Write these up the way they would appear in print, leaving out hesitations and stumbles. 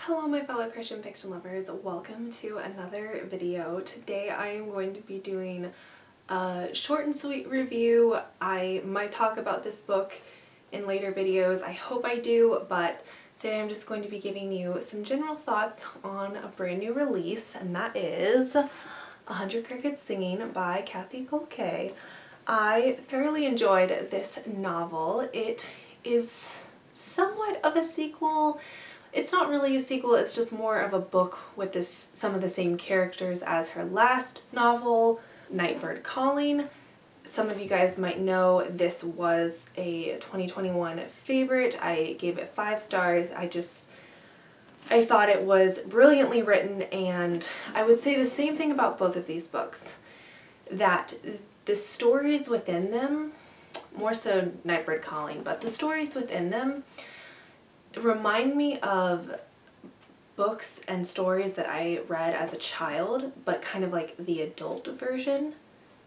Hello my fellow Christian fiction lovers, welcome to another video. Today I am going to be doing a short and sweet review. I might talk about this book in later videos, I hope I do, but today I'm just going to be giving you some general thoughts on a brand new release, and that is 100 Crickets Singing by Cathy Gohlke. I thoroughly enjoyed this novel. It is somewhat of a sequel. It's not really a sequel, it's just more of a book with some of the same characters as her last novel, Nightbird Calling. Some of you guys might know this was a 2021 favorite. I gave it 5 stars. I thought it was brilliantly written, and I would say the same thing about both of these books, that the stories within them, more so Nightbird Calling, but the stories within them remind me of books and stories that I read as a child, but kind of like the adult version,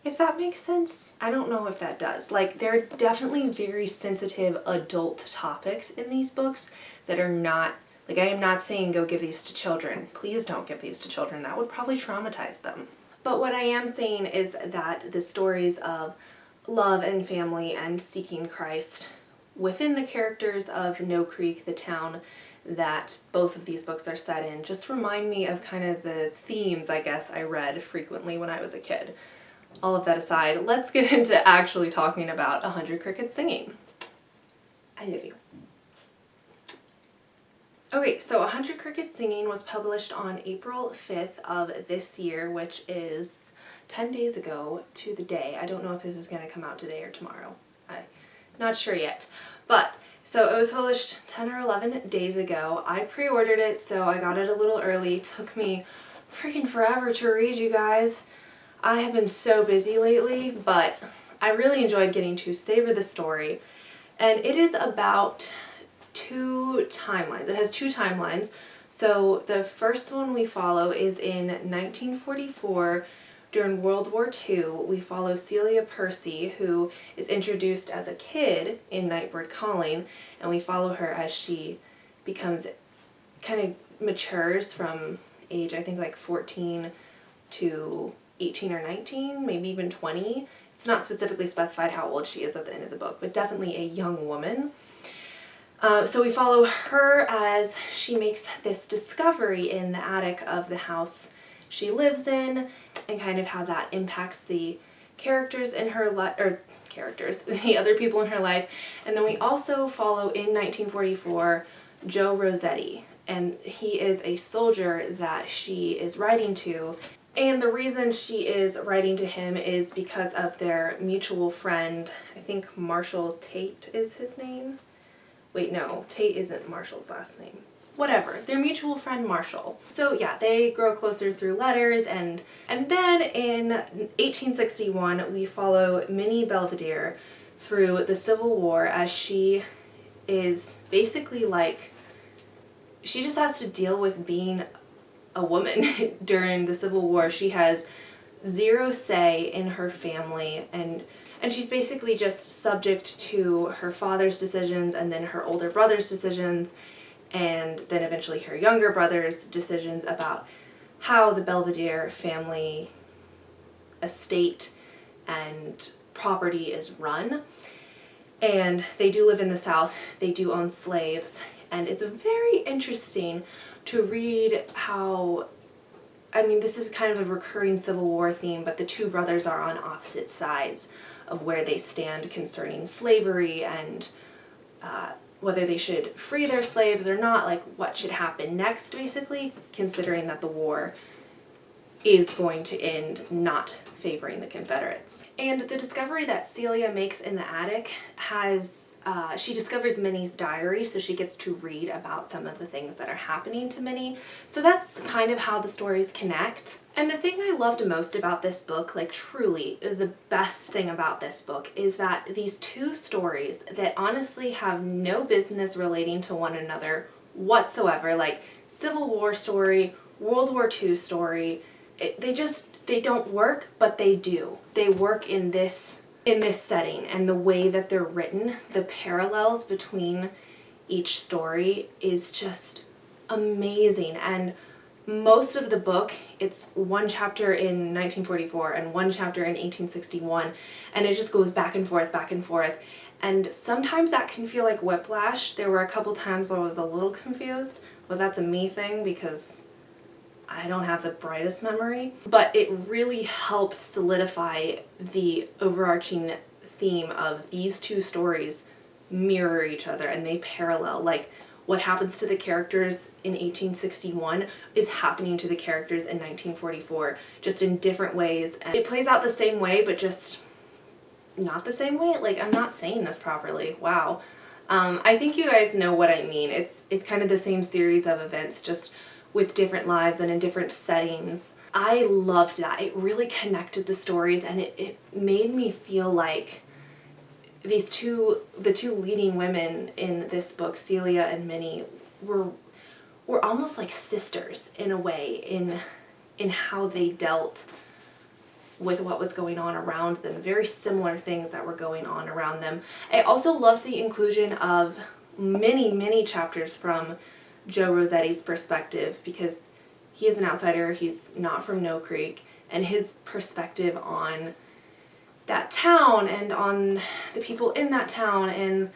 if that makes sense. I don't know if that does. Like, there are definitely very sensitive adult topics in these books that are not, like, I am not saying go give these to children. Please don't give these to children. That would probably traumatize them. But what I am saying is that the stories of love and family and seeking Christ within the characters of No Creek, the town that both of these books are set in, just remind me of kind of the themes, I guess, I read frequently when I was a kid. All of that aside, let's get into actually talking about 100 Crickets Singing. I love you. Okay, so 100 Crickets Singing was published on April 5th of this year, which is 10 days ago to the day. I don't know if this is going to come out today or tomorrow. Not sure yet, but so it was published 10 or 11 days ago. I pre-ordered it, so I got it a little early. It took me freaking forever to read, you guys. I have been so busy lately, but I really enjoyed getting to savor the story. And it is about 2 timelines. It has 2 timelines. So the first one we follow is in 1944. During World War II, we follow Celia Percy, who is introduced as a kid in Nightbird Calling, and we follow her as she becomes, kind of matures from age, I think, like 14 to 18 or 19, maybe even 20. It's not specifically specified how old she is at the end of the book, but definitely a young woman. So we follow her as she makes this discovery in the attic of the house she lives in, and kind of how that impacts the characters in her life, or characters, the other people in her life. And then we also follow in 1944 Joe Rossetti, and he is a soldier that she is writing to. And the reason she is writing to him is because of their mutual friend, I think Marshall Tate is his name. Wait, no, Tate isn't Marshall's last name. Whatever, their mutual friend Marshall. So yeah, they grow closer through letters, and then in 1861 we follow Minnie Belvedere through the Civil War, as she is basically like, she just has to deal with being a woman during the Civil War. She has 0 say in her family, and she's basically just subject to her father's decisions and then her older brother's decisions, and then eventually her younger brother's decisions about how the Belvedere family estate and property is run. And they do live in the South, they do own slaves, and it's very interesting to read how, I mean, this is kind of a recurring Civil War theme, but the 2 brothers are on opposite sides of where they stand concerning slavery and whether they should free their slaves or not, like what should happen next, basically, considering that the war is going to end not favoring the Confederates. And the discovery that Celia makes in the attic has, she discovers Minnie's diary, so she gets to read about some of the things that are happening to Minnie. So that's kind of how the stories connect. And the thing I loved most about this book, like truly the best thing about this book, is that these 2 stories that honestly have no business relating to one another whatsoever, like Civil War story, World War II story, they don't work, but they do. They work in this setting, and the way that they're written, the parallels between each story is just amazing. And most of the book, it's one chapter in 1944 and one chapter in 1861, and it just goes back and forth, back and forth. And sometimes that can feel like whiplash. There were a couple times where I was a little confused, but that's a me thing because I don't have the brightest memory. But it really helped solidify the overarching theme of these two stories mirror each other and they parallel. Like, what happens to the characters in 1861 is happening to the characters in 1944, just in different ways. And it plays out the same way, but just not the same way. Like, I'm not saying this properly. Wow. I think you guys know what I mean. It's kind of the same series of events, just with different lives and in different settings. I loved that. It really connected the stories, and it made me feel like the two leading women in this book, Celia and Minnie, were almost like sisters in a way in how they dealt with what was going on around them. Very similar things that were going on around them. I also loved the inclusion of many chapters from Joe Rossetti's perspective, because he is an outsider, he's not from No Creek, and his perspective on that town and on the people in that town and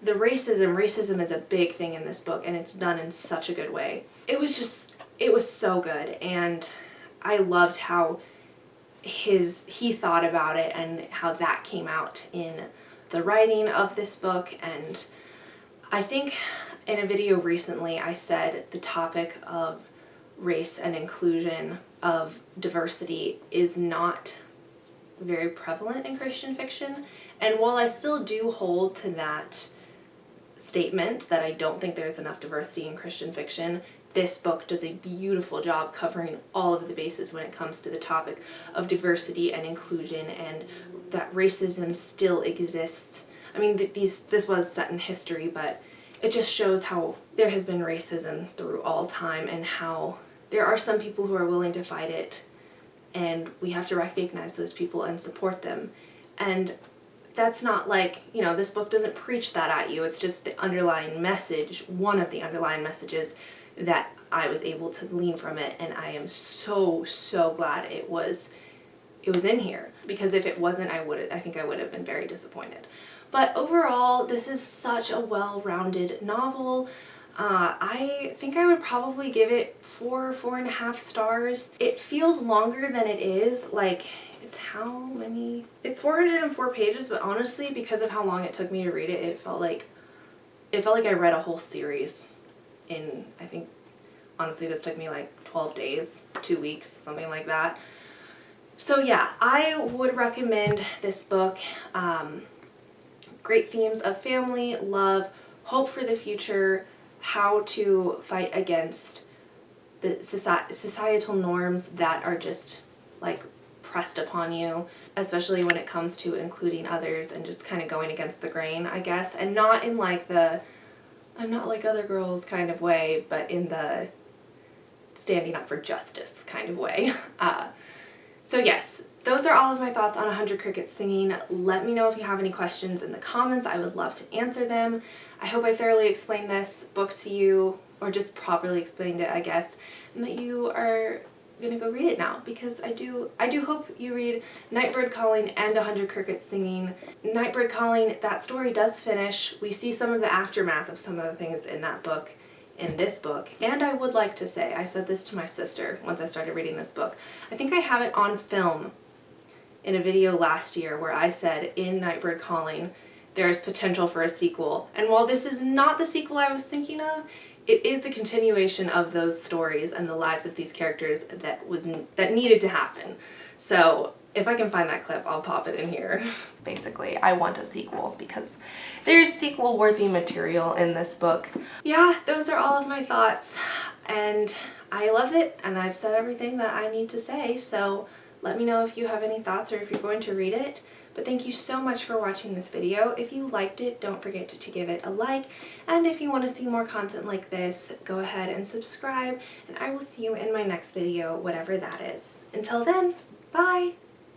the racism. Racism is a big thing in this book, and it's done in such a good way. It was so good, and I loved how he thought about it and how that came out in the writing of this book. And I think in a video recently I said the topic of race and inclusion, of diversity, is not very prevalent in Christian fiction. And while I still do hold to that statement that I don't think there's enough diversity in Christian fiction, this book does a beautiful job covering all of the bases when it comes to the topic of diversity and inclusion, and that racism still exists. I mean, this was set in history, but it just shows how there has been racism through all time, and how there are some people who are willing to fight it, and we have to recognize those people and support them. And that's not like, you know, this book doesn't preach that at you. It's just the underlying message, one of the underlying messages that I was able to glean from it, and I am so glad it was in here, because if it wasn't, I think I would have been very disappointed. But overall, this is such a well-rounded novel. I think I would probably give it 4.5 stars. It feels longer than it is. Like, it's how many? It's 404 pages, but honestly, because of how long it took me to read it, it felt like I read a whole series in, I think, honestly, this took me like 12 days, 2 weeks, something like that. So yeah, I would recommend this book. Great themes of family, love, hope for the future, how to fight against the societal norms that are just like pressed upon you, especially when it comes to including others and just kind of going against the grain, I guess, and not in like the I'm not like other girls kind of way, but in the standing up for justice kind of way. So yes, those are all of my thoughts on 100 Crickets Singing. Let me know if you have any questions in the comments. I would love to answer them. I hope I thoroughly explained this book to you, or just properly explained it, I guess, and that you are gonna go read it now, because I do hope you read Nightbird Calling and 100 Crickets Singing. Nightbird Calling, that story does finish. We see some of the aftermath of some of the things in that book, in this book. And I would like to say, I said this to my sister once I started reading this book, I think I have it on film in a video last year where I said in Nightbird Calling there is potential for a sequel. And while this is not the sequel I was thinking of, it is the continuation of those stories and the lives of these characters that needed to happen. So if I can find that clip, I'll pop it in here. Basically, I want a sequel because there's sequel-worthy material in this book. Yeah, those are all of my thoughts, and I loved it, and I've said everything that I need to say, so let me know if you have any thoughts or if you're going to read it. But thank you so much for watching this video. If you liked it, don't forget to give it a like. And if you want to see more content like this, go ahead and subscribe. And I will see you in my next video, whatever that is. Until then, bye!